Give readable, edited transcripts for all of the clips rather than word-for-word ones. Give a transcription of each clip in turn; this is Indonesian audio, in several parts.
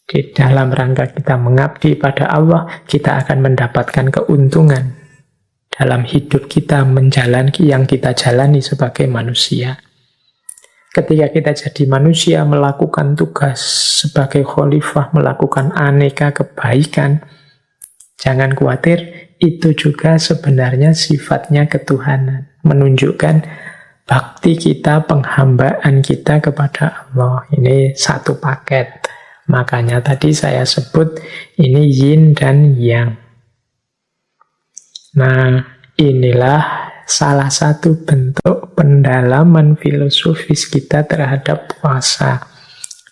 Di dalam rangka kita mengabdi pada Allah, kita akan mendapatkan keuntungan dalam hidup kita menjalani yang kita jalani sebagai manusia. Ketika kita jadi manusia, melakukan tugas sebagai khalifah, melakukan aneka kebaikan, jangan khawatir, itu juga sebenarnya sifatnya ketuhanan. Menunjukkan bakti kita, penghambaan kita kepada Allah. Ini satu paket. Makanya tadi saya sebut ini yin dan yang. Nah, inilah salah satu bentuk pendalaman filosofis kita terhadap puasa.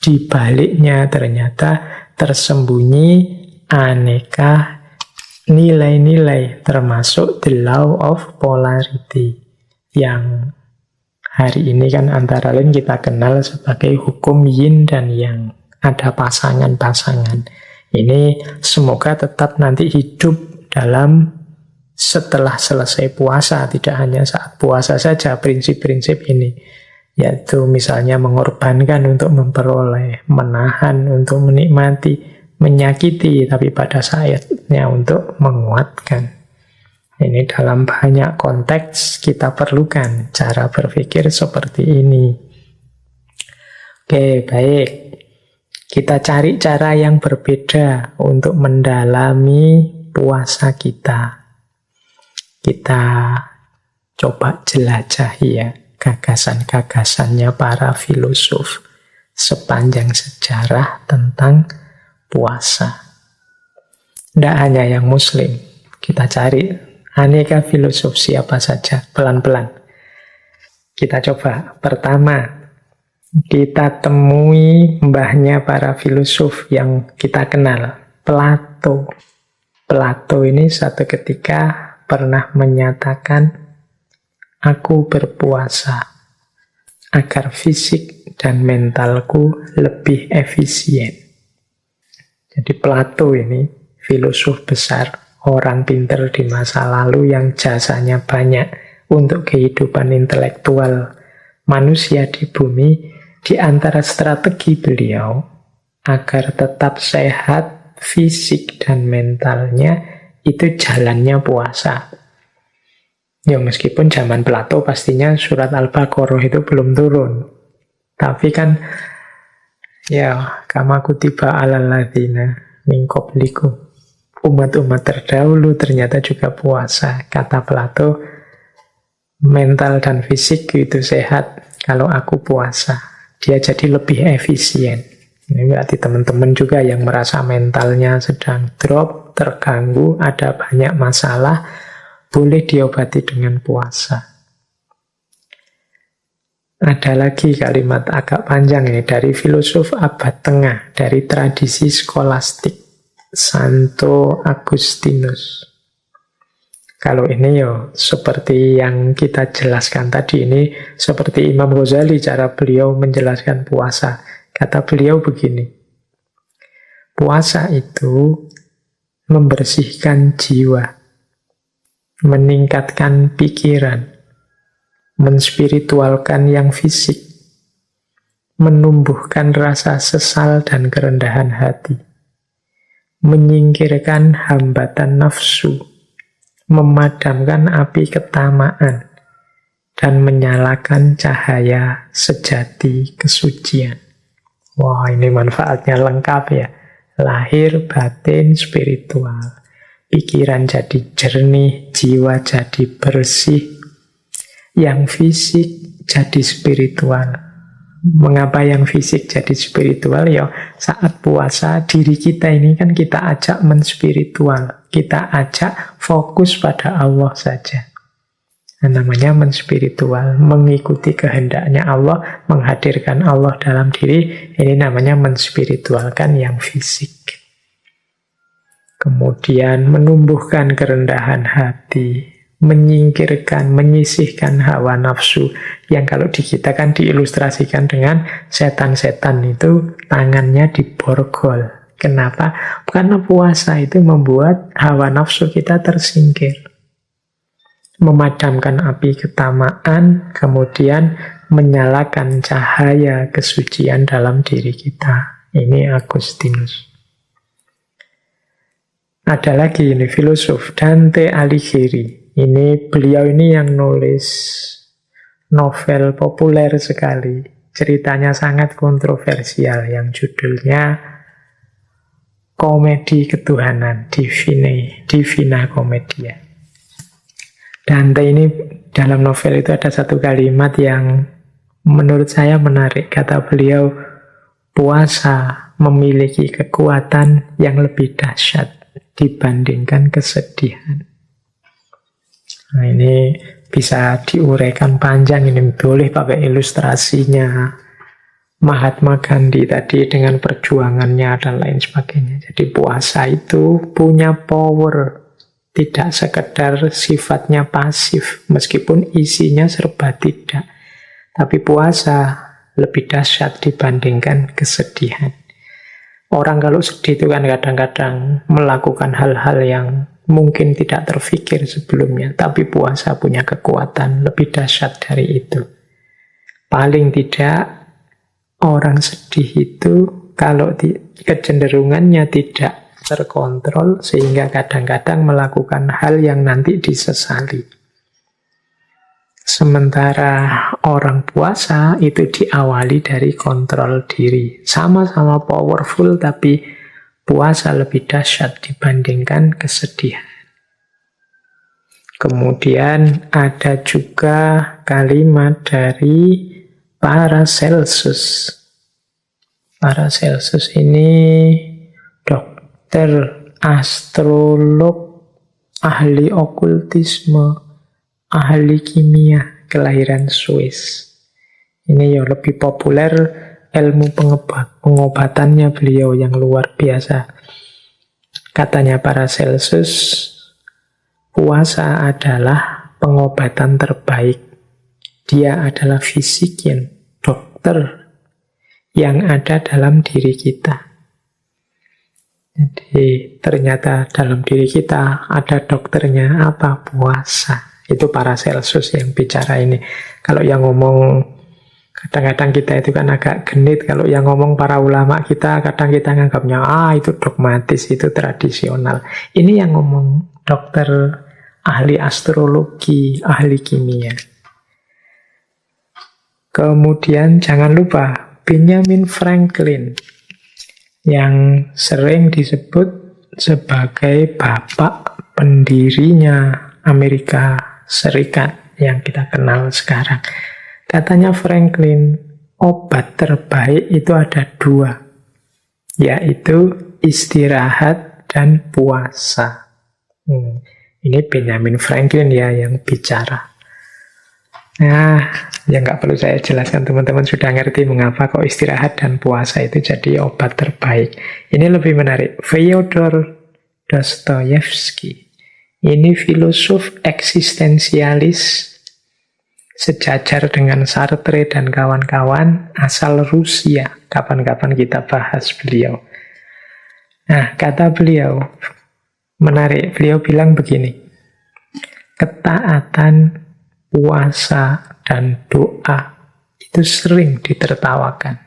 Di baliknya ternyata tersembunyi aneka nilai-nilai, termasuk the law of polarity, yang hari ini kan antara lain kita kenal sebagai hukum yin dan yang. Ada pasangan-pasangan. Ini semoga tetap nanti hidup dalam setelah selesai puasa, tidak hanya saat puasa saja prinsip-prinsip ini. Yaitu misalnya mengorbankan untuk memperoleh, menahan untuk menikmati, menyakiti, tapi pada saatnya untuk menguatkan. Ini dalam banyak konteks kita perlukan cara berpikir seperti ini. Oke, baik. Kita cari cara yang berbeda untuk mendalami puasa kita. Kita coba jelajahi ya gagasan-gagasannya para filosof sepanjang sejarah tentang puasa. Tidak hanya yang muslim, kita cari aneka filosof siapa saja, pelan-pelan. Kita coba, pertama, kita temui mbahnya para filosof yang kita kenal, Plato. Plato ini satu ketika pernah menyatakan, aku berpuasa agar fisik dan mentalku lebih efisien. Jadi Plato ini filosof besar, orang pinter di masa lalu yang jasanya banyak untuk kehidupan intelektual manusia di bumi. Di antara strategi beliau agar tetap sehat fisik dan mentalnya, itu jalannya puasa. Ya meskipun zaman Plato pastinya surat Al-Baqarah itu belum turun. Tapi kan ya kama kutiba alal ladzina min qablikum, umat-umat terdahulu ternyata juga puasa. Kata Plato, mental dan fisik itu sehat kalau aku puasa. Dia jadi lebih efisien. Ini berarti teman-teman juga yang merasa mentalnya sedang drop, terganggu, ada banyak masalah, boleh diobati dengan puasa. Ada lagi kalimat agak panjang ini dari filosof abad tengah, dari tradisi skolastik, Santo Agustinus. Kalau ini ya seperti yang kita jelaskan tadi, ini seperti Imam Ghazali cara beliau menjelaskan puasa. Kata beliau begini, puasa itu membersihkan jiwa, meningkatkan pikiran, menspiritualkan yang fisik, menumbuhkan rasa sesal dan kerendahan hati, menyingkirkan hambatan nafsu, memadamkan api ketamaan, dan menyalakan cahaya sejati kesucian. Wah, ini manfaatnya lengkap ya. Lahir, batin, spiritual. Pikiran jadi jernih, jiwa jadi bersih. Yang fisik jadi spiritual. Mengapa yang fisik jadi spiritual? Ya, saat puasa diri kita ini kan kita ajak menspiritual. Kita ajak fokus pada Allah saja. Nah, namanya menspiritual, mengikuti kehendaknya Allah, menghadirkan Allah dalam diri, ini namanya menspiritualkan yang fisik. Kemudian menumbuhkan kerendahan hati, menyingkirkan, menyisihkan hawa nafsu, yang kalau di kita kan diilustrasikan dengan setan-setan itu tangannya diborgol. Kenapa? Karena puasa itu membuat hawa nafsu kita tersingkir. Memadamkan api ketamaan, kemudian menyalakan cahaya kesucian dalam diri kita. Ini Agustinus. Ada lagi ini filosof Dante Alighieri. Beliau ini yang nulis novel populer sekali. Ceritanya sangat kontroversial yang judulnya Komedi Ketuhanan, Divina Commedia. Dante ini dalam novel itu ada satu kalimat yang menurut saya menarik. Kata beliau, puasa memiliki kekuatan yang lebih dahsyat dibandingkan kesedihan. Nah, ini bisa diuraikan panjang, ini boleh pakai ilustrasinya Mahatma Gandhi tadi dengan perjuangannya dan lain sebagainya. Jadi puasa itu punya power, tidak sekedar sifatnya pasif, meskipun isinya serba tidak. Tapi puasa lebih dahsyat dibandingkan kesedihan. Orang kalau sedih itu kan kadang-kadang melakukan hal-hal yang mungkin tidak terfikir sebelumnya, tapi puasa punya kekuatan lebih dahsyat dari itu. Paling tidak orang sedih itu kalau kecenderungannya tidak terkontrol sehingga kadang-kadang melakukan hal yang nanti disesali. Sementara orang puasa itu diawali dari kontrol diri. Sama-sama powerful, tapi puasa lebih dahsyat dibandingkan kesedihan. Kemudian ada juga kalimat dari Paracelsus. Paracelsus ini dokter, astrolog, ahli okultisme, ahli kimia, kelahiran Swiss. Ini ya lebih populer ilmu pengobatannya beliau yang luar biasa. Katanya Paracelsus, puasa adalah pengobatan terbaik. Dia adalah fisikian, dokter yang ada dalam diri kita. Jadi ternyata dalam diri kita ada dokternya, apa? Puasa. Itu Paracelsus yang bicara ini. Kalau yang ngomong, kadang-kadang kita itu kan agak genit. Kalau yang ngomong para ulama kita, kadang kita nganggapnya, itu dogmatis, itu tradisional. Ini yang ngomong dokter, ahli astrologi, ahli kimia. Kemudian jangan lupa Benjamin Franklin, yang sering disebut sebagai bapak pendirinya Amerika Serikat yang kita kenal sekarang. Katanya Franklin, obat terbaik itu ada 2, yaitu istirahat dan puasa. Ini Benjamin Franklin ya yang bicara. Nah, ya nggak perlu saya jelaskan, teman-teman sudah ngerti mengapa kok istirahat dan puasa itu jadi obat terbaik. Ini lebih menarik. Fyodor Dostoyevsky. Ini filosof eksistensialis sejajar dengan Sartre dan kawan-kawan, asal Rusia. Kapan-kapan kita bahas beliau. Nah, kata beliau menarik. Beliau bilang begini, ketaatan, puasa, dan doa itu sering ditertawakan.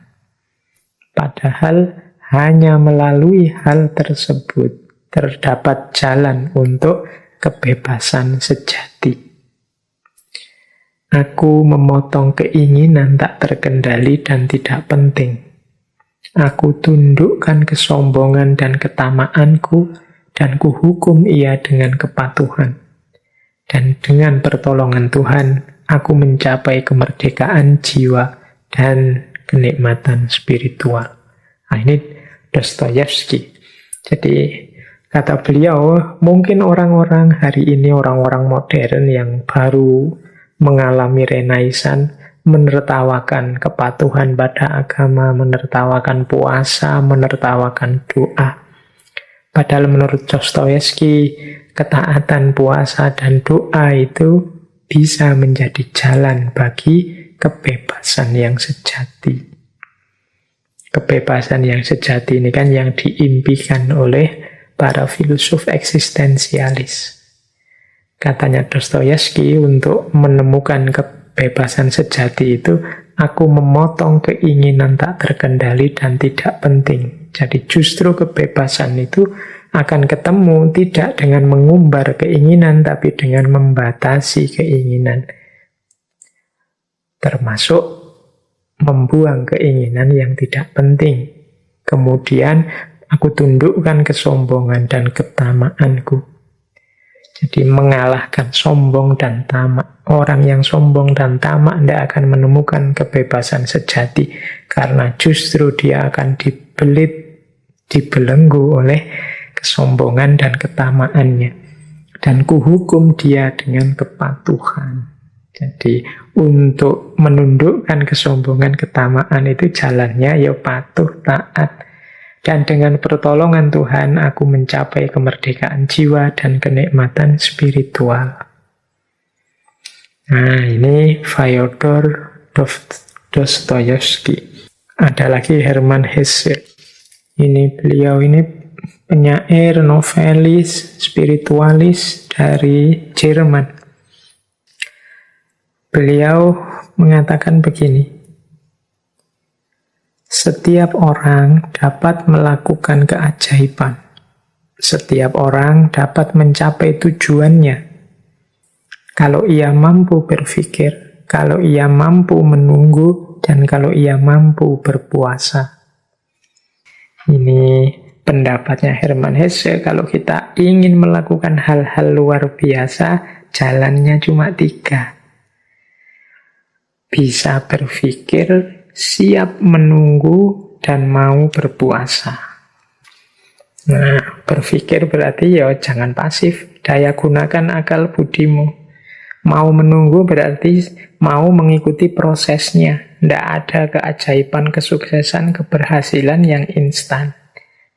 Padahal hanya melalui hal tersebut terdapat jalan untuk kebebasan sejati. Aku memotong keinginan tak terkendali dan tidak penting. Aku tundukkan kesombongan dan ketamaanku, dan kuhukum ia dengan kepatuhan. Dan dengan pertolongan Tuhan, aku mencapai kemerdekaan jiwa dan kenikmatan spiritual. Nah, ini Dostoyevsky. Jadi kata beliau, mungkin orang-orang hari ini, orang-orang modern yang baru mengalami renaisan, menertawakan kepatuhan pada agama, menertawakan puasa, menertawakan doa. Padahal menurut Dostoyevsky, ketaatan, puasa, dan doa itu bisa menjadi jalan bagi kebebasan yang sejati. Kebebasan yang sejati ini kan yang diimpikan oleh para filosof eksistensialis. Katanya Dostoyevsky, untuk menemukan kebebasan sejati itu aku memotong keinginan tak terkendali dan tidak penting. Jadi justru kebebasan itu akan ketemu tidak dengan mengumbar keinginan, tapi dengan membatasi keinginan. Termasuk membuang keinginan yang tidak penting. Kemudian aku tundukkan kesombongan dan ketamaanku. Jadi mengalahkan sombong dan tamak. Orang yang sombong dan tamak tidak akan menemukan kebebasan sejati. Karena justru dia akan dibelit, dibelenggu oleh kesombongan dan ketamaannya. Dan kuhukum dia dengan kepatuhan. Jadi untuk menundukkan kesombongan, ketamaan itu jalannya ya patuh, taat. Dan dengan pertolongan Tuhan, aku mencapai kemerdekaan jiwa dan kenikmatan spiritual. Nah, ini Fyodor Dostoyevsky. Ada lagi Hermann Hesse. Beliau ini penyair, novelis, spiritualis dari Jerman. Beliau mengatakan begini. Setiap orang dapat melakukan keajaiban. Setiap orang dapat mencapai tujuannya. Kalau ia mampu berpikir, kalau ia mampu menunggu, dan kalau ia mampu berpuasa. Ini pendapatnya Hermann Hesse. Kalau kita ingin melakukan hal-hal luar biasa, jalannya cuma 3. Bisa berpikir, siap menunggu, dan mau berpuasa. Nah, berpikir berarti ya jangan pasif. Daya gunakan akal budimu. Mau menunggu berarti mau mengikuti prosesnya. Tidak ada keajaiban, kesuksesan, keberhasilan yang instan.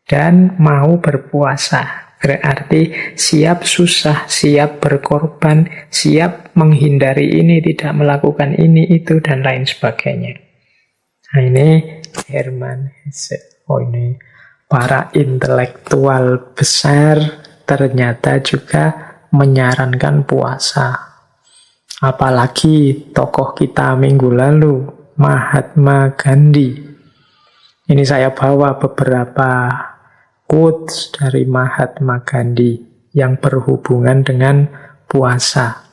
Dan mau berpuasa. Berarti siap susah, siap berkorban, siap menghindari ini, tidak melakukan ini, itu, dan lain sebagainya. Nah, ini Hermann Hesse. Oh, ini para intelektual besar ternyata juga menyarankan puasa. Apalagi tokoh kita minggu lalu, Mahatma Gandhi. Ini saya bawa beberapa quotes dari Mahatma Gandhi yang berhubungan dengan puasa.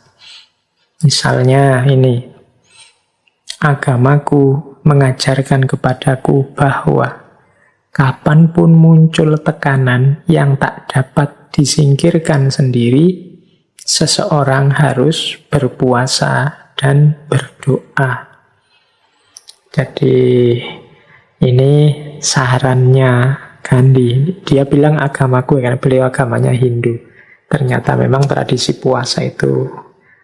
Misalnya ini, agamaku mengajarkan kepadaku bahwa kapanpun muncul tekanan yang tak dapat disingkirkan sendiri, seseorang harus berpuasa dan berdoa. Jadi ini sarannya Gandhi. Dia bilang agamaku, karena beliau agamanya Hindu. Ternyata memang tradisi puasa itu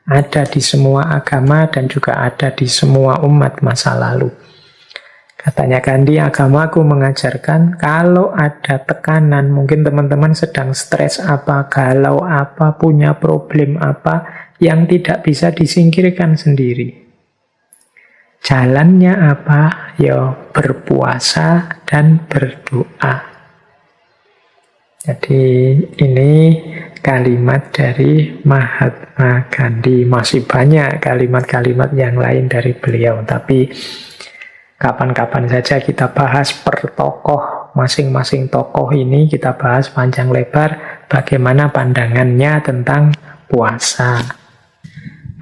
ada di semua agama dan juga ada di semua umat masa lalu. Katanya Gandhi, agamaku mengajarkan kalau ada tekanan, mungkin teman-teman sedang stres apa, galau apa, punya problem apa yang tidak bisa disingkirkan sendiri. Jalannya apa? Ya berpuasa dan berdoa. Jadi ini kalimat dari Mahatma Gandhi. Masih banyak kalimat-kalimat yang lain dari beliau, tapi kapan-kapan saja kita bahas per tokoh, masing-masing tokoh ini kita bahas panjang lebar bagaimana pandangannya tentang puasa.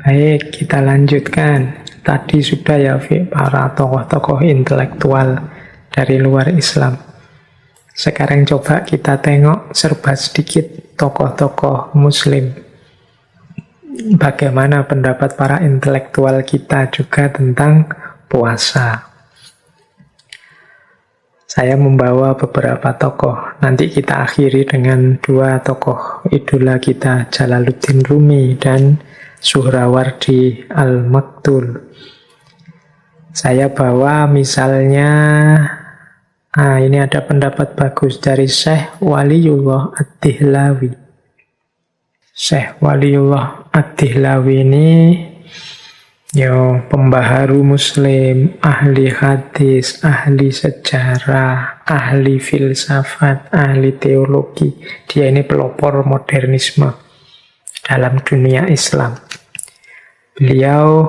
Baik, kita lanjutkan. Tadi sudah ya para tokoh-tokoh intelektual dari luar Islam. Sekarang coba kita tengok serba sedikit tokoh-tokoh Muslim. Bagaimana pendapat para intelektual kita juga tentang puasa. Saya membawa beberapa tokoh. Nanti kita akhiri dengan 2 tokoh idola kita, Jalaluddin Rumi dan Suhrawardi Al-Maktul. Saya bawa misalnya, ini ada pendapat bagus dari Syekh Waliullah Ad-Dihlawi. Syekh Waliullah Ad-Dihlawi ini pembaharu Muslim, ahli hadis, ahli sejarah, ahli filsafat, ahli teologi. Dia ini pelopor modernisme dalam dunia Islam. Beliau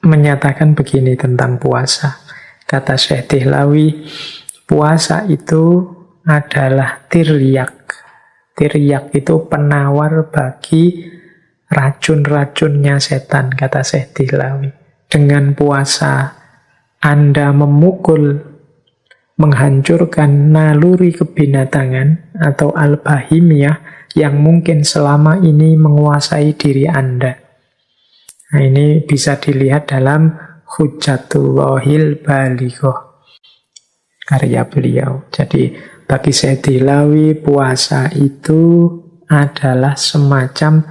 menyatakan begini tentang puasa. Kata Syekh Tihlawi, puasa itu adalah tiryak. Tiryak itu penawar bagi racun-racunnya setan, kata Syekh Tihlawi. Dengan puasa, Anda memukul, menghancurkan naluri kebinatangan atau al-bahimiyah yang mungkin selama ini menguasai diri Anda. Nah, ini bisa dilihat dalam Hujjatullahil Balighah, karya beliau. Jadi bagi Syekh Tihlawi, puasa itu adalah semacam,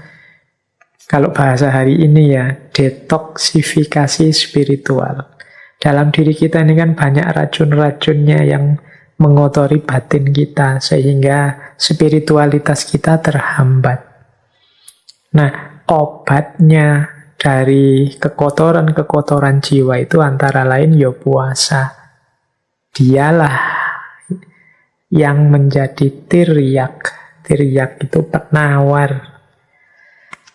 kalau bahasa hari ini ya, detoksifikasi spiritual. Dalam diri kita ini kan banyak racun-racunnya yang mengotori batin kita, sehingga spiritualitas kita terhambat. Nah, obatnya dari kekotoran-kekotoran jiwa itu antara lain ya puasa. Dialah yang menjadi tiryak. Tiryak itu penawar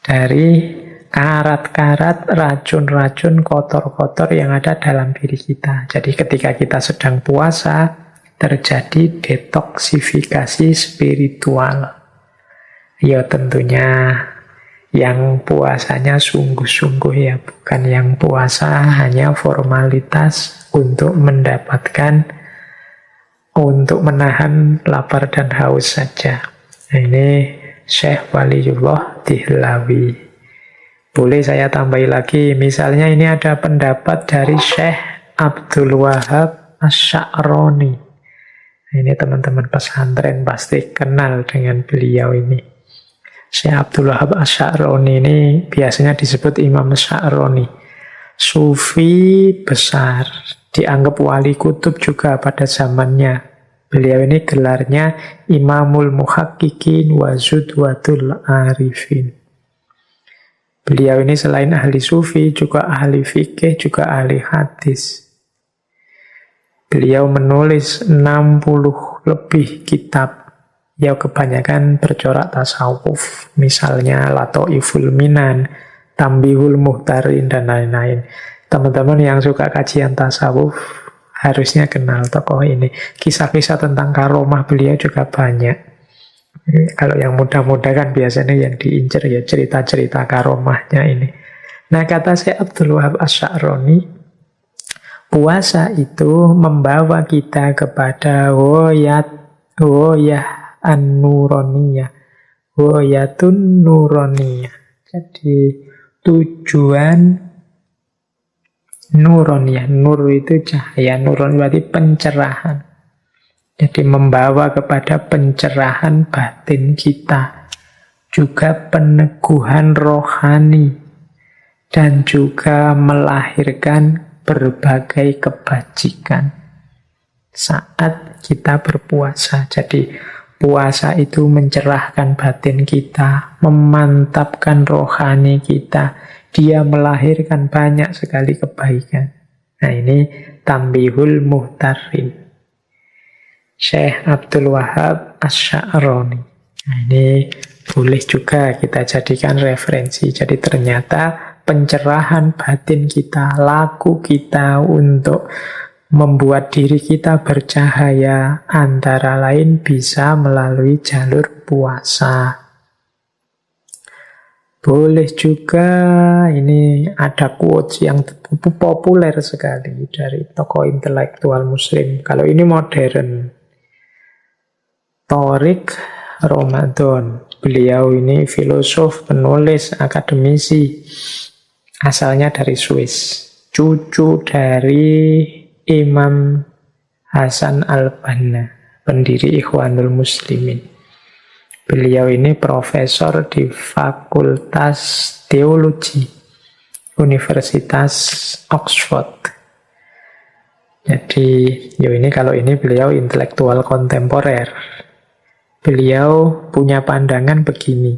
dari karat-karat racun-racun kotor-kotor yang ada dalam diri kita. Jadi ketika kita sedang puasa, terjadi detoksifikasi spiritual. Ya tentunya yang puasanya sungguh-sungguh ya, bukan yang puasa hanya formalitas untuk mendapatkan, untuk menahan lapar dan haus saja. Nah, ini Syekh Waliullah Tihlawi. Boleh saya tambahi lagi, misalnya ini ada pendapat dari Syekh Abdul Wahab Asy-Sya'rani. Nah, ini teman-teman pesantren pasti kenal dengan beliau ini. Syekh Abdul Wahab Asy-Sya'rani ini biasanya disebut Imam Sya'rani. Sufi besar, dianggap wali kutub juga pada zamannya. Beliau ini gelarnya Imamul Muhaqqiqin wa Zudwatul Arifin. Beliau ini selain ahli sufi, juga ahli fikih, juga ahli hadis. Beliau menulis 60 lebih kitab. Ya kebanyakan bercorak tasawuf, misalnya Lataiful Minan, Tambihul Muhtarin, dan lain-lain. Teman-teman yang suka kajian tasawuf harusnya kenal tokoh ini. Kisah-kisah tentang karomah beliau juga banyak. Kalau yang muda-muda kan biasanya yang diincer ya cerita-cerita karomahnya ini. Nah, kata Syekh Abdul Wahab Asy-Sya'rani, puasa itu membawa kita kepada woyah an-nuroniyah, woyatun nuroniyah. Jadi tujuan nuroniyah, nur itu cahaya, nuron berarti pencerahan. Jadi membawa kepada pencerahan batin kita, juga peneguhan rohani, dan juga melahirkan berbagai kebajikan saat kita berpuasa. Jadi puasa itu mencerahkan batin kita, memantapkan rohani kita. Dia melahirkan banyak sekali kebaikan. Nah, ini Tambihul Muhtarin, Syekh Abdul Wahab Asy-Sya'rani. Nah, ini boleh juga kita jadikan referensi. Jadi ternyata pencerahan batin kita, laku kita untuk membuat diri kita bercahaya, antara lain bisa melalui jalur puasa. Boleh juga, ini ada quotes yang populer sekali dari tokoh intelektual muslim. Kalau ini modern. Thoriq Ramadan. Beliau ini filosof, penulis, akademisi. Asalnya dari Swiss. Cucu dari Imam Hasan al-Banna, pendiri Ikhwanul Muslimin. Beliau ini profesor di Fakultas Teologi Universitas Oxford. Jadi, kalau ini beliau intelektual kontemporer. Beliau punya pandangan begini.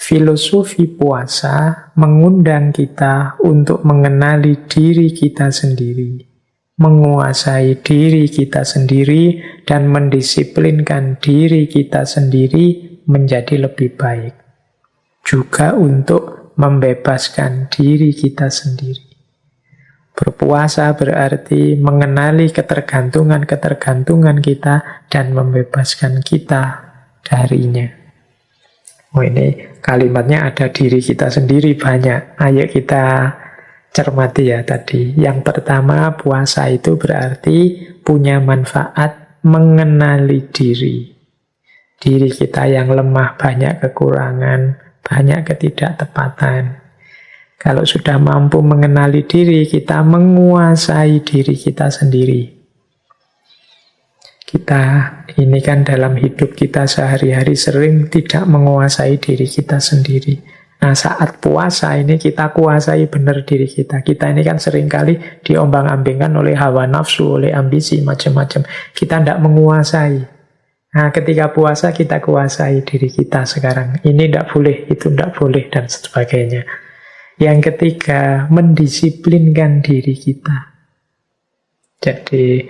Filosofi puasa mengundang kita untuk mengenali diri kita sendiri, menguasai diri kita sendiri, dan mendisiplinkan diri kita sendiri menjadi lebih baik. Juga untuk membebaskan diri kita sendiri. Berpuasa berarti mengenali ketergantungan-ketergantungan kita dan membebaskan kita darinya. Oh, ini kalimatnya ada diri kita sendiri banyak. Ayo kita cermati ya tadi. Yang pertama, puasa itu berarti punya manfaat mengenali diri. Diri kita yang lemah, banyak kekurangan, banyak ketidaktepatan. Kalau sudah mampu mengenali diri, kita menguasai diri kita sendiri. Kita ini kan dalam hidup kita sehari-hari sering tidak menguasai diri kita sendiri. Nah, saat puasa ini kita kuasai benar diri kita. Kita ini kan seringkali diombang-ambingkan oleh hawa nafsu, oleh ambisi, macam-macam. Kita tidak menguasai. Nah, ketika puasa kita kuasai diri kita sekarang. Ini tidak boleh, itu tidak boleh, dan sebagainya. Yang ketiga, mendisiplinkan diri kita. Jadi,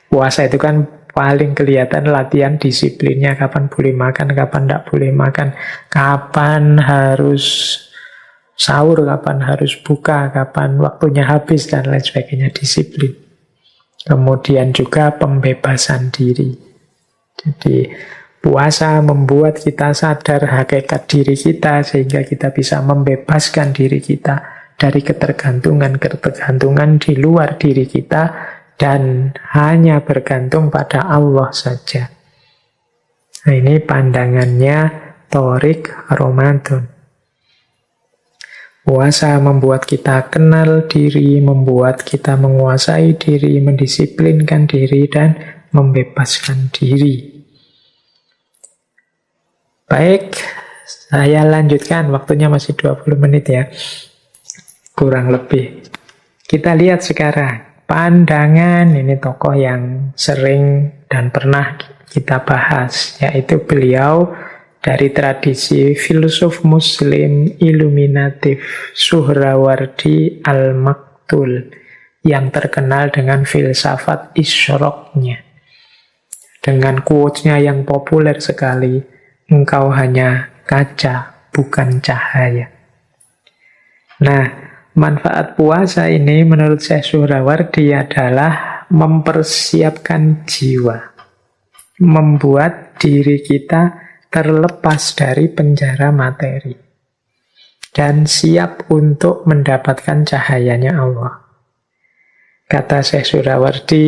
puasa itu kan paling kelihatan latihan disiplinnya, kapan boleh makan, kapan tidak boleh makan, kapan harus sahur, kapan harus buka, kapan waktunya habis, dan lain sebagainya, disiplin. Kemudian juga pembebasan diri. Jadi puasa membuat kita sadar hakikat diri kita, sehingga kita bisa membebaskan diri kita dari ketergantungan-ketergantungan di luar diri kita, dan hanya bergantung pada Allah saja. Nah, ini pandangannya Thoriq Ramadan. Puasa membuat kita kenal diri, membuat kita menguasai diri, mendisiplinkan diri, dan membebaskan diri. Baik, saya lanjutkan. Waktunya masih 20 menit ya. Kurang lebih. Kita lihat sekarang. Pandangan, ini tokoh yang sering dan pernah kita bahas, yaitu beliau dari tradisi filsuf muslim iluminatif Suhrawardi Al-Maktul, yang terkenal dengan filsafat isyroknya. Dengan quotes-nya yang populer sekali, engkau hanya kaca, bukan cahaya. Nah, manfaat puasa ini menurut Syekh Suhrawardi adalah mempersiapkan jiwa. Membuat diri kita terlepas dari penjara materi. Dan siap untuk mendapatkan cahayanya Allah. Kata Syekh Suhrawardi,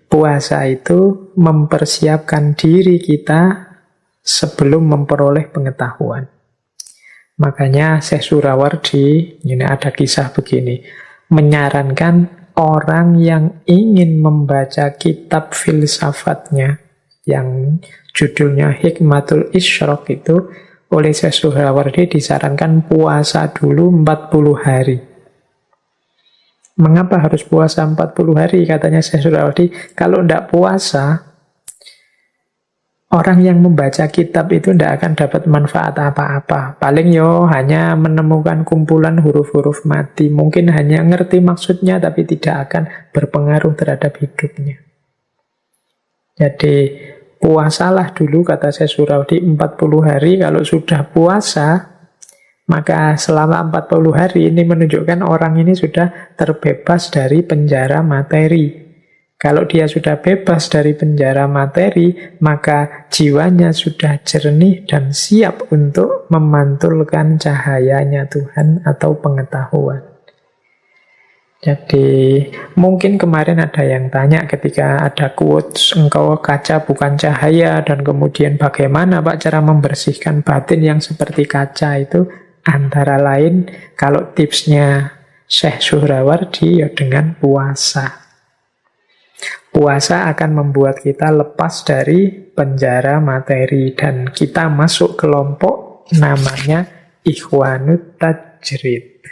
puasa itu mempersiapkan diri kita sebelum memperoleh pengetahuan. Makanya Syekh Suhrawardi, ini ada kisah begini, menyarankan orang yang ingin membaca kitab filsafatnya, yang judulnya Hikmatul Isyrok itu, oleh Syekh Suhrawardi disarankan puasa dulu 40 hari. Mengapa harus puasa 40 hari? Katanya Syekh Suhrawardi, kalau tidak puasa, orang yang membaca kitab itu tidak akan dapat manfaat apa-apa. Paling hanya menemukan kumpulan huruf-huruf mati. Mungkin hanya ngerti maksudnya, tapi tidak akan berpengaruh terhadap hidupnya. Jadi, puasalah dulu, kata Syekh Suhrawardi, 40 hari. Kalau sudah puasa, maka selama 40 hari ini menunjukkan orang ini sudah terbebas dari penjara materi. Kalau dia sudah bebas dari penjara materi, maka jiwanya sudah jernih dan siap untuk memantulkan cahayanya Tuhan atau pengetahuan. Jadi, mungkin kemarin ada yang tanya ketika ada quotes, engkau kaca bukan cahaya, dan kemudian bagaimana Pak cara membersihkan batin yang seperti kaca itu? Antara lain, kalau tipsnya Syekh Suhrawardi, ya dengan puasa. Puasa akan membuat kita lepas dari penjara materi dan kita masuk kelompok namanya Ikhwanut Tajrid.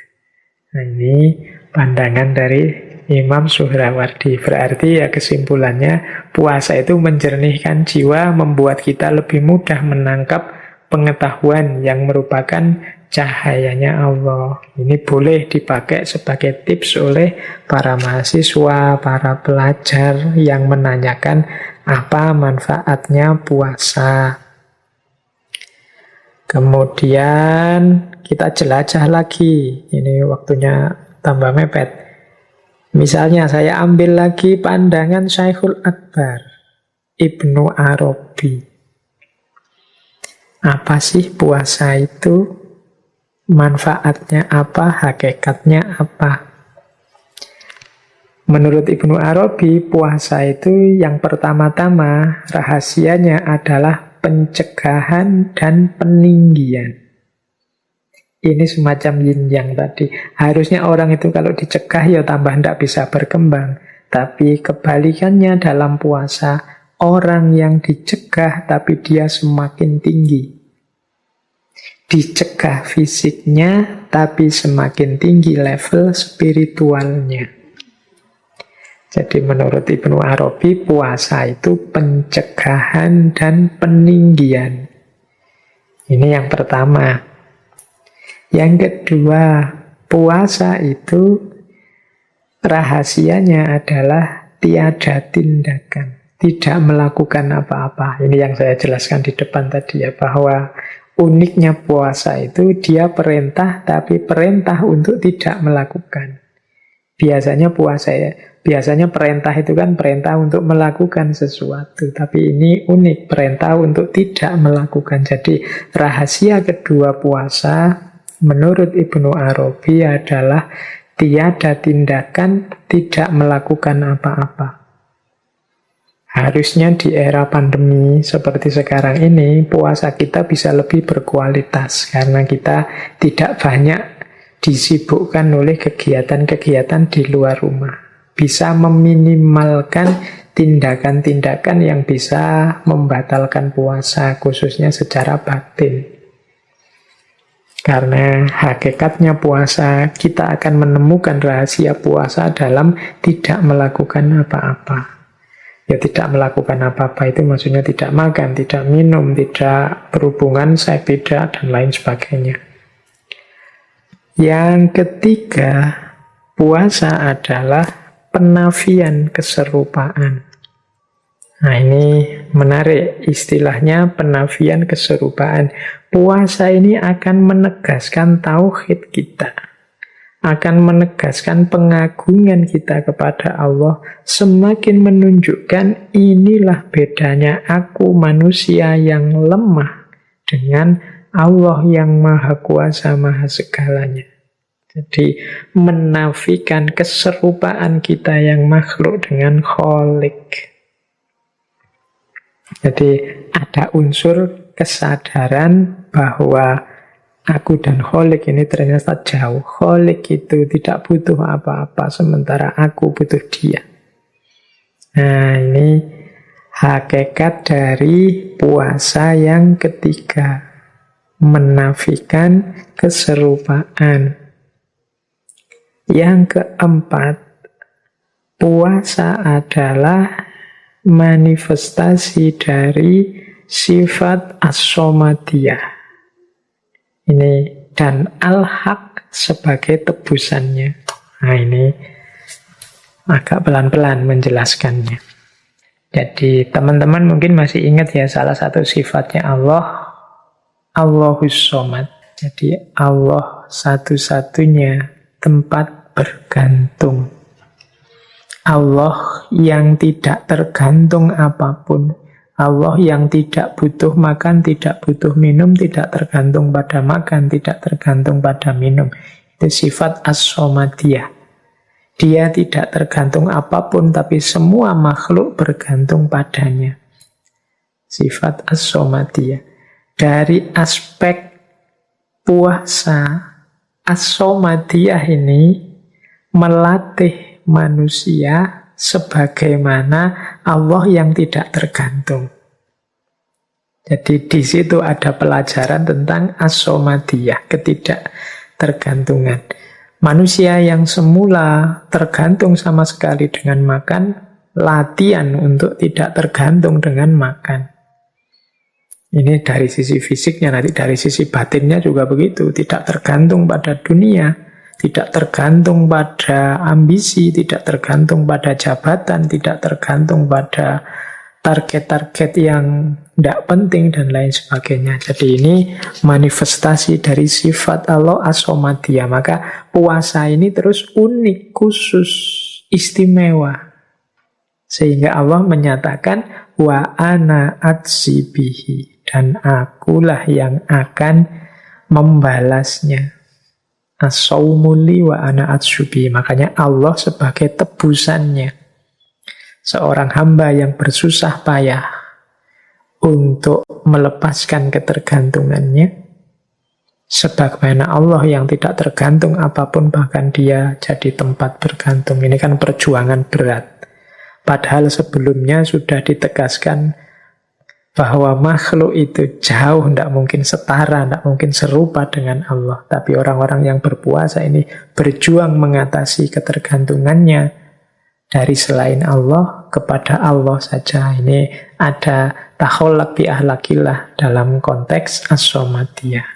Nah, ini pandangan dari Imam Suhrawardi. Berarti ya kesimpulannya, puasa itu menjernihkan jiwa, membuat kita lebih mudah menangkap pengetahuan yang merupakan cahayanya Allah. Ini boleh dipakai sebagai tips oleh para mahasiswa, para pelajar yang menanyakan apa manfaatnya puasa. Kemudian kita jelajah lagi. Ini waktunya tambah mepet. Misalnya saya ambil lagi pandangan Syekhul Akbar, Ibnu Arabi. Apa sih puasa itu? Manfaatnya apa? Hakikatnya apa? Menurut Ibnu Arabi, puasa itu yang pertama-tama rahasianya adalah pencegahan dan peninggian. Ini semacam yin yang tadi. Harusnya orang itu kalau dicegah ya tambah tidak bisa berkembang. Tapi kebalikannya dalam puasa, orang yang dicegah tapi dia semakin tinggi. Dicegah fisiknya tapi semakin tinggi level spiritualnya. Jadi menurut Ibnu Arabi, puasa itu pencegahan dan peninggian. Ini yang pertama. Yang kedua, puasa itu rahasianya adalah tiada tindakan, tidak melakukan apa-apa. Ini yang saya jelaskan di depan tadi ya, bahwa uniknya puasa itu dia perintah, tapi perintah untuk tidak melakukan. Biasanya perintah itu kan perintah untuk melakukan sesuatu, tapi ini unik, perintah untuk tidak melakukan. Jadi rahasia kedua puasa menurut Ibnu Arabi adalah tiada tindakan, tidak melakukan apa-apa. Harusnya di era pandemi seperti sekarang ini, puasa kita bisa lebih berkualitas karena kita tidak banyak disibukkan oleh kegiatan-kegiatan di luar rumah. Bisa meminimalkan tindakan-tindakan yang bisa membatalkan puasa, khususnya secara batin. Karena hakikatnya puasa, kita akan menemukan rahasia puasa dalam tidak melakukan apa-apa. Ya tidak melakukan apa-apa itu maksudnya tidak makan, tidak minum, tidak berhubungan seks, tidak, dan lain sebagainya. Yang ketiga, puasa adalah penafian keserupaan. Nah ini menarik istilahnya penafian keserupaan. Puasa ini akan menegaskan tauhid kita, akan menegaskan pengagungan kita kepada Allah, semakin menunjukkan inilah bedanya aku manusia yang lemah dengan Allah yang maha kuasa, maha segalanya. Jadi menafikan keserupaan kita yang makhluk dengan Khalik. Jadi ada unsur kesadaran bahwa aku dan Khalik ini ternyata jauh. Khalik itu tidak butuh apa-apa, sementara aku butuh dia. Nah ini hakikat dari puasa yang ketiga. Menafikan keserupaan. Yang keempat, puasa adalah manifestasi dari sifat as-somadiyah. Ini dan al-haq sebagai tebusannya. Nah ini agak pelan-pelan menjelaskannya. Jadi teman-teman mungkin masih ingat ya salah satu sifatnya Allah, Allahus Somad. Jadi Allah satu-satunya tempat bergantung. Allah yang tidak tergantung apapun. Allah yang tidak butuh makan, tidak butuh minum, tidak tergantung pada makan, tidak tergantung pada minum. Itu sifat as-somadiyah. Dia tidak tergantung apapun, tapi semua makhluk bergantung padanya. Sifat as-somadiyah. Dari aspek puasa, as-somadiyah ini melatih manusia sebagaimana Allah yang tidak tergantung. Jadi di situ ada pelajaran tentang as-somadiyah, ketidaktergantungan. Manusia yang semula tergantung sama sekali dengan makan, latihan untuk tidak tergantung dengan makan. Ini dari sisi fisiknya, nanti dari sisi batinnya juga begitu. Tidak tergantung pada dunia, tidak tergantung pada ambisi, tidak tergantung pada jabatan, tidak tergantung pada target-target yang tidak penting, dan lain sebagainya. Jadi ini manifestasi dari sifat Allah as-somadiyah. Maka puasa ini terus unik, khusus. istimewa. Sehingga Allah menyatakan wa ana atsibihi, dan akulah yang akan membalasnya. As-sawmuli wa ana atsibihi. Makanya Allah sebagai tebusannya. Seorang hamba yang bersusah payah untuk melepaskan ketergantungannya, sebagaimana Allah yang tidak tergantung apapun, bahkan dia jadi tempat bergantung. Ini kan perjuangan berat. Padahal sebelumnya sudah ditegaskan bahwa makhluk itu jauh, tidak mungkin setara, tidak mungkin serupa dengan Allah. Tapi orang-orang yang berpuasa ini berjuang mengatasi ketergantungannya dari selain Allah kepada Allah saja. Ini ada takhallaq bi ahlakillah dalam konteks as-somadiyah.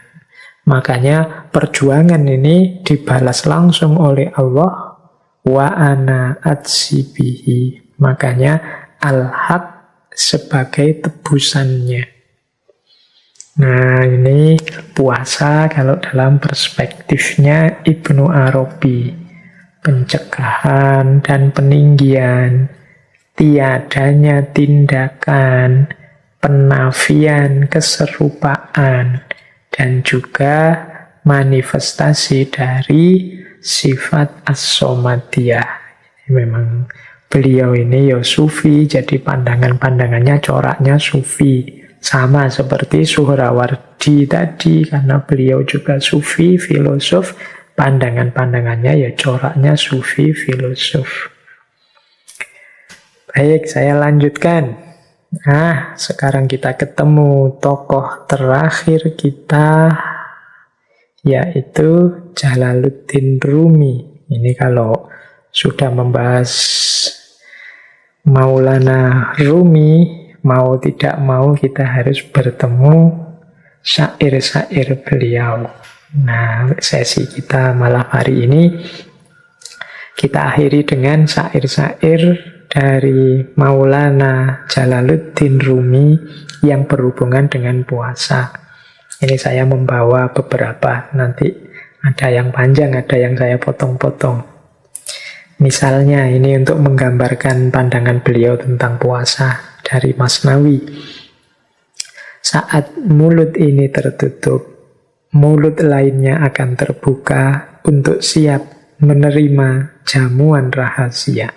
Makanya perjuangan ini dibalas langsung oleh Allah, wa ana atsibihi. Makanya al-haq sebagai tebusannya. Nah, ini puasa kalau dalam perspektifnya Ibnu Arabi. Pencegahan dan peninggian, tiadanya tindakan, penafian keserupaan, dan juga manifestasi dari sifat as-somadiyah. Memang beliau ini ya sufi, jadi pandangan-pandangannya coraknya sufi. Sama seperti Suhrawardi tadi, karena beliau juga sufi, filosof, pandangan-pandangannya ya coraknya sufi, filosof. Baik, saya lanjutkan. Nah, sekarang kita ketemu tokoh terakhir kita, yaitu Jalaluddin Rumi. Ini kalau sudah membahas Maulana Rumi, mau tidak mau kita harus bertemu syair-syair beliau. Nah, sesi kita malam hari ini kita akhiri dengan syair-syair dari Maulana Jalaluddin Rumi yang berhubungan dengan puasa. Ini saya membawa beberapa, nanti ada yang panjang, ada yang saya potong-potong. Misalnya ini untuk menggambarkan pandangan beliau tentang puasa dari Masnawi. Saat mulut ini tertutup, mulut lainnya akan terbuka untuk siap menerima jamuan rahasia.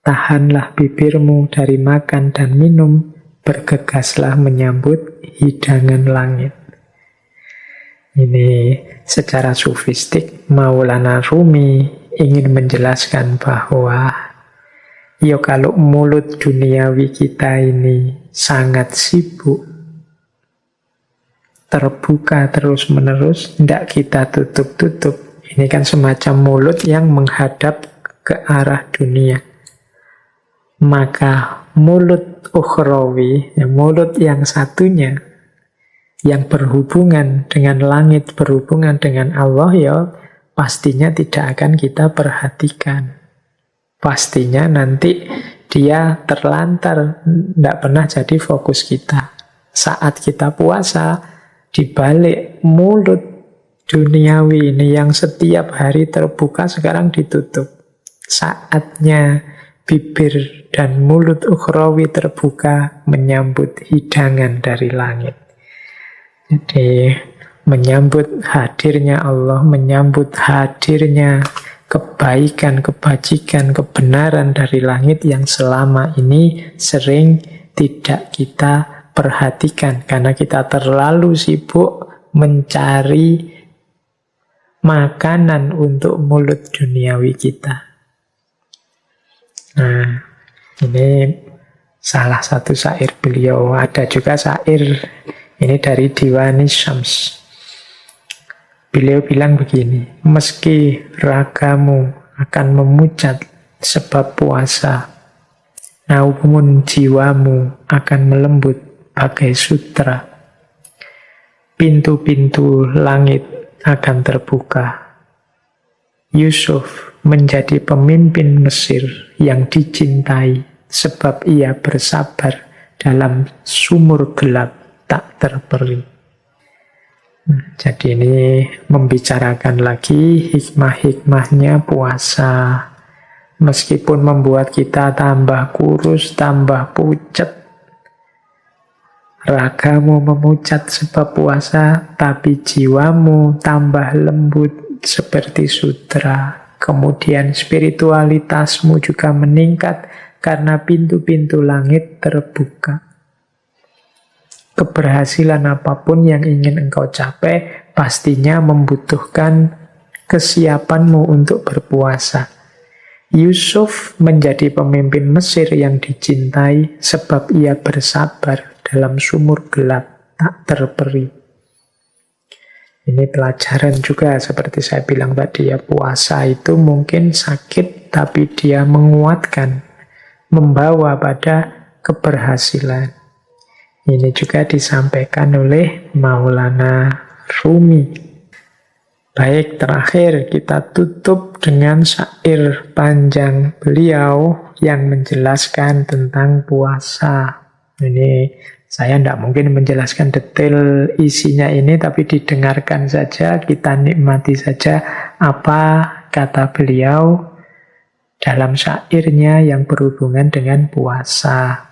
Tahanlah bibirmu dari makan dan minum, bergegaslah menyambut hidangan langit. Ini secara sufistik Maulana Rumi ingin menjelaskan bahwa ya kalau mulut duniawi kita ini sangat sibuk, terbuka terus-menerus, tidak kita tutup-tutup. Ini kan semacam mulut yang menghadap ke arah dunia. Maka mulut ukhrawi, ya mulut yang satunya, yang berhubungan dengan langit, berhubungan dengan Allah, ya pastinya tidak akan kita perhatikan. Pastinya nanti dia terlantar, tidak pernah jadi fokus kita. Saat kita puasa, di balik mulut duniawi ini yang setiap hari terbuka sekarang ditutup. Saatnya bibir dan mulut ukhrawi terbuka menyambut hidangan dari langit. Jadi menyambut hadirnya Allah, menyambut hadirnya kebaikan, kebajikan, kebenaran dari langit yang selama ini sering tidak kita perhatikan karena kita terlalu sibuk mencari makanan untuk mulut duniawi kita. Nah, ini salah satu syair beliau. Ada juga syair ini dari Diwani Syams. Beliau bilang begini, meski ragamu akan memucat sebab puasa, namun jiwamu akan melembut bagai sutra. Pintu-pintu langit akan terbuka. Yusuf menjadi pemimpin Mesir yang dicintai sebab ia bersabar dalam sumur gelap tak terperi. Jadi ini membicarakan lagi hikmah-hikmahnya puasa. Meskipun membuat kita tambah kurus, tambah pucat, ragamu memucat sebab puasa, tapi jiwamu tambah lembut seperti sudra. Kemudian spiritualitasmu juga meningkat karena pintu-pintu langit terbuka. Keberhasilan apapun yang ingin engkau capai pastinya membutuhkan kesiapanmu untuk berpuasa. Yusuf menjadi pemimpin Mesir yang dicintai sebab ia bersabar dalam sumur gelap tak terperi. Ini pelajaran juga seperti saya bilang tadi ya, puasa itu mungkin sakit tapi dia menguatkan, membawa pada keberhasilan. Ini juga disampaikan oleh Maulana Rumi. Baik, terakhir kita tutup dengan syair panjang beliau yang menjelaskan tentang puasa. Ini saya tidak mungkin menjelaskan detail isinya ini, tapi didengarkan saja, kita nikmati saja apa kata beliau dalam syairnya yang berhubungan dengan puasa.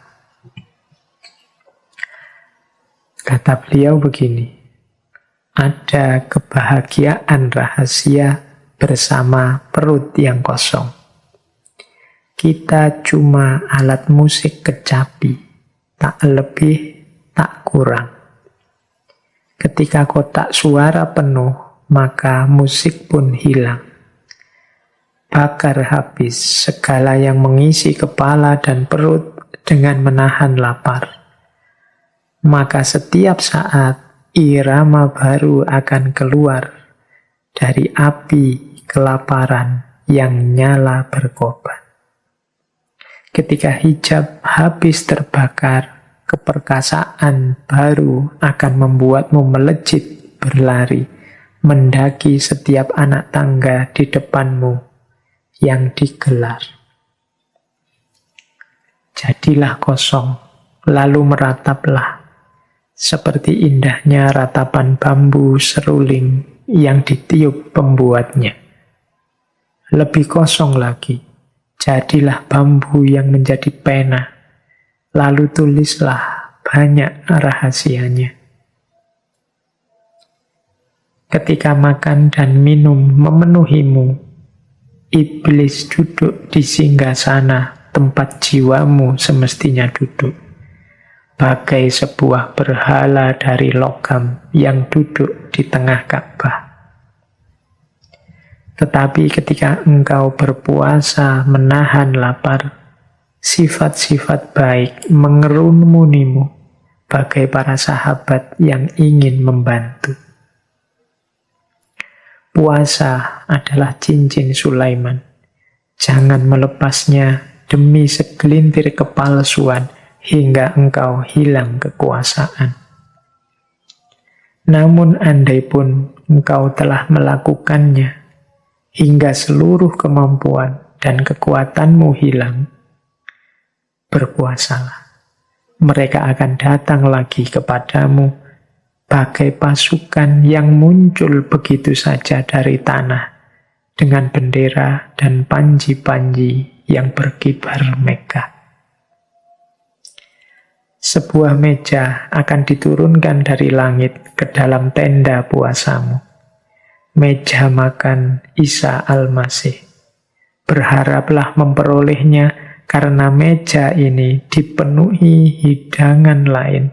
Kata beliau begini, ada kebahagiaan rahasia bersama perut yang kosong. Kita cuma alat musik kecapi, tak lebih, tak kurang. Ketika kotak suara penuh, maka musik pun hilang. Bakar habis segala yang mengisi kepala dan perut dengan menahan lapar. Maka setiap saat irama baru akan keluar dari api kelaparan yang nyala berkobar. Ketika hijab habis terbakar, keperkasaan baru akan membuatmu melejit berlari, mendaki setiap anak tangga di depanmu yang digelar. Jadilah kosong, lalu merataplah, seperti indahnya ratapan bambu seruling yang ditiup pembuatnya. Lebih kosong lagi, jadilah bambu yang menjadi pena, lalu tulislah banyak rahasianya. Ketika makan dan minum memenuhimu, iblis duduk di singgasana tempat jiwamu semestinya duduk. Bagai sebuah berhala dari logam yang duduk di tengah Ka'bah. Tetapi ketika engkau berpuasa menahan lapar, sifat-sifat baik mengerumumunimu bagai para sahabat yang ingin membantu. Puasa adalah cincin Sulaiman. Jangan melepasnya demi segelintir kepalsuan hingga engkau hilang kekuasaan. Namun andai pun engkau telah melakukannya hingga seluruh kemampuan dan kekuatanmu hilang, berpuasalah. Mereka akan datang lagi kepadamu bagai pasukan yang muncul begitu saja dari tanah dengan bendera dan panji-panji yang berkibar megah. Sebuah meja akan diturunkan dari langit ke dalam tenda puasamu. Meja makan Isa Al-Masih. Berharaplah memperolehnya karena meja ini dipenuhi hidangan lain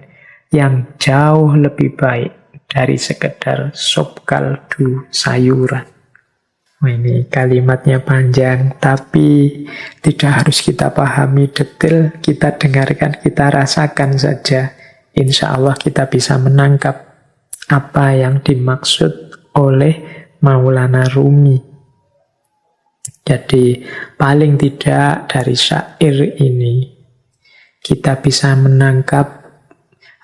yang jauh lebih baik dari sekedar sop kaldu sayuran. Ini kalimatnya panjang, tapi tidak harus kita pahami detail, kita dengarkan, kita rasakan saja. Insya Allah kita bisa menangkap apa yang dimaksud oleh Maulana Rumi. Jadi paling tidak dari syair ini kita bisa menangkap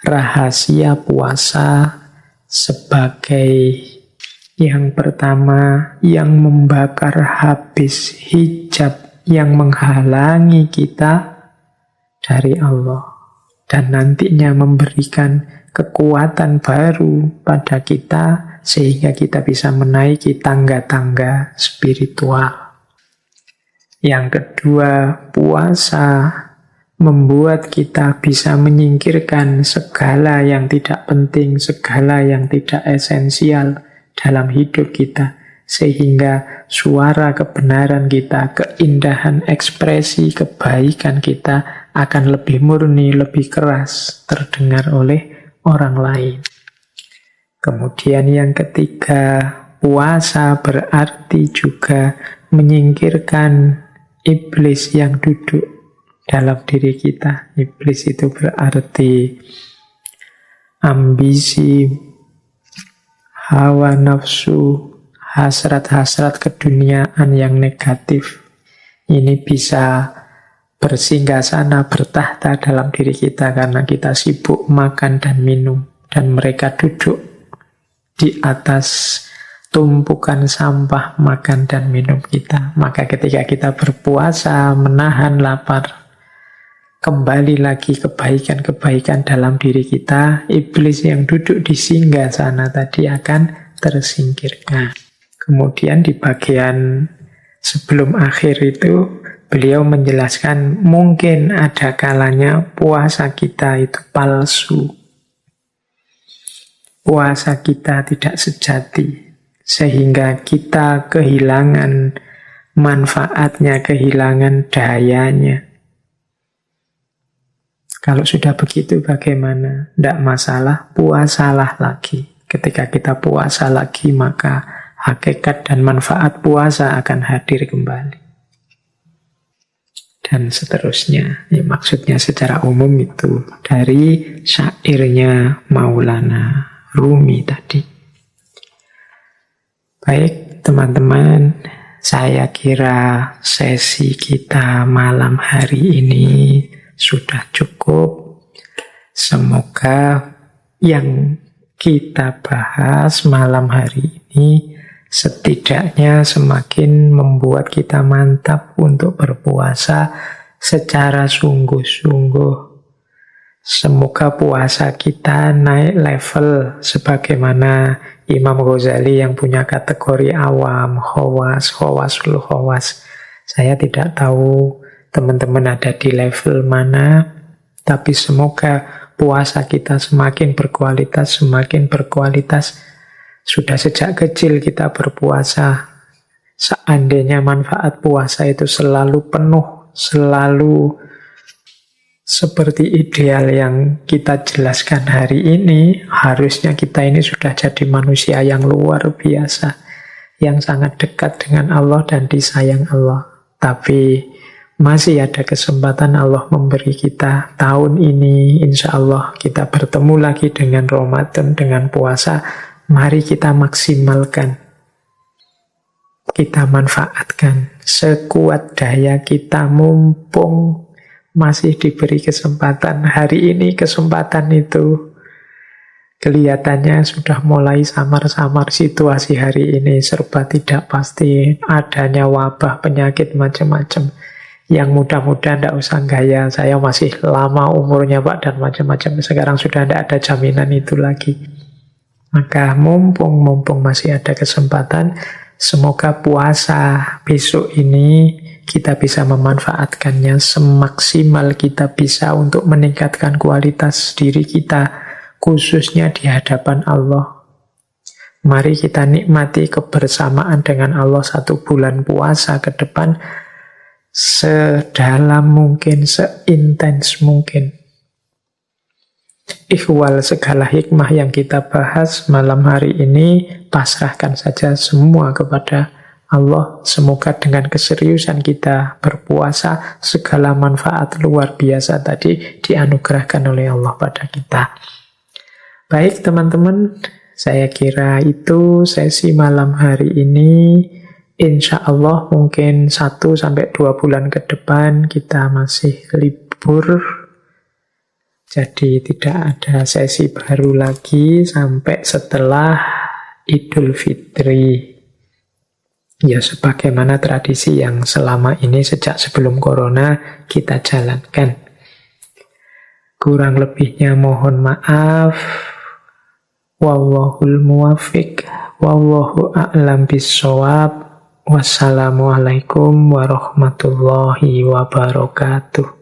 rahasia puasa sebagai yang pertama, yang membakar habis hijab yang menghalangi kita dari Allah. Dan nantinya memberikan kekuatan baru pada kita sehingga kita bisa menaiki tangga-tangga spiritual. Yang kedua, puasa membuat kita bisa menyingkirkan segala yang tidak penting, segala yang tidak esensial dalam hidup kita. Sehingga suara kebenaran kita, keindahan ekspresi kebaikan kita akan lebih murni, lebih keras terdengar oleh orang lain. Kemudian yang ketiga, puasa berarti juga menyingkirkan iblis yang duduk dalam diri kita. Iblis itu berarti ambisi, hawa nafsu, hasrat-hasrat keduniaan yang negatif. Ini bisa bersinggah sana, bertahta dalam diri kita karena kita sibuk makan dan minum. Dan mereka duduk di atas tumpukan sampah makan dan minum kita. Maka ketika kita berpuasa, menahan lapar, kembali lagi kebaikan-kebaikan dalam diri kita, iblis yang duduk di singgah sana tadi akan tersingkirkan. Kemudian di bagian sebelum akhir itu, beliau menjelaskan mungkin ada kalanya puasa kita itu palsu. Puasa kita tidak sejati, sehingga kita kehilangan manfaatnya, kehilangan dayanya. Kalau sudah begitu bagaimana? Tidak masalah, puasalah lagi. Ketika kita puasa lagi, maka hakikat dan manfaat puasa akan hadir kembali. Dan seterusnya. Ya, maksudnya secara umum itu dari syairnya Maulana Rumi tadi. Baik teman-teman, saya kira sesi kita malam hari ini sudah cukup. Semoga yang kita bahas malam hari ini setidaknya semakin membuat kita mantap untuk berpuasa secara sungguh-sungguh. Semoga puasa kita naik level sebagaimana Imam Ghazali yang punya kategori awam, khawas, khawasul khawas. Saya tidak tahu teman-teman ada di level mana, tapi semoga puasa kita semakin berkualitas, semakin berkualitas. Sudah sejak kecil kita berpuasa. Seandainya manfaat puasa itu selalu penuh, selalu seperti ideal yang kita jelaskan hari ini, harusnya kita ini sudah jadi manusia yang luar biasa, yang sangat dekat dengan Allah dan disayang Allah. Tapi masih ada kesempatan Allah memberi kita tahun ini, insya Allah kita bertemu lagi dengan Ramadan, dengan puasa. Mari kita maksimalkan, kita manfaatkan sekuat daya kita, mumpung masih diberi kesempatan. Hari ini kesempatan itu kelihatannya sudah mulai samar-samar. Situasi hari ini serba tidak pasti, adanya wabah, penyakit macam-macam. Yang muda-muda tidak usah gaya, saya masih lama umurnya Pak dan macam-macam. Sekarang sudah tidak ada jaminan itu lagi. Maka mumpung masih ada kesempatan, semoga puasa besok ini kita bisa memanfaatkannya semaksimal kita bisa untuk meningkatkan kualitas diri kita, khususnya di hadapan Allah. Mari kita nikmati kebersamaan dengan Allah 1 bulan puasa ke depan, sedalam mungkin, seintens mungkin. Ikhwal, segala hikmah yang kita bahas malam hari ini, pasrahkan saja semua kepada Allah. Semoga dengan keseriusan kita berpuasa, segala manfaat luar biasa tadi dianugerahkan oleh Allah pada kita. Baik teman-teman, saya kira itu sesi malam hari ini. Insya Allah mungkin 1-2 bulan ke depan kita masih libur. Jadi tidak ada sesi baru lagi sampai setelah Idul Fitri. Ya, sebagaimana tradisi yang selama ini sejak sebelum corona kita jalankan. Kurang lebihnya mohon maaf. Wallahul muwafiq, wallahu a'lam bissawab. Wassalamualaikum warahmatullahi wabarakatuh.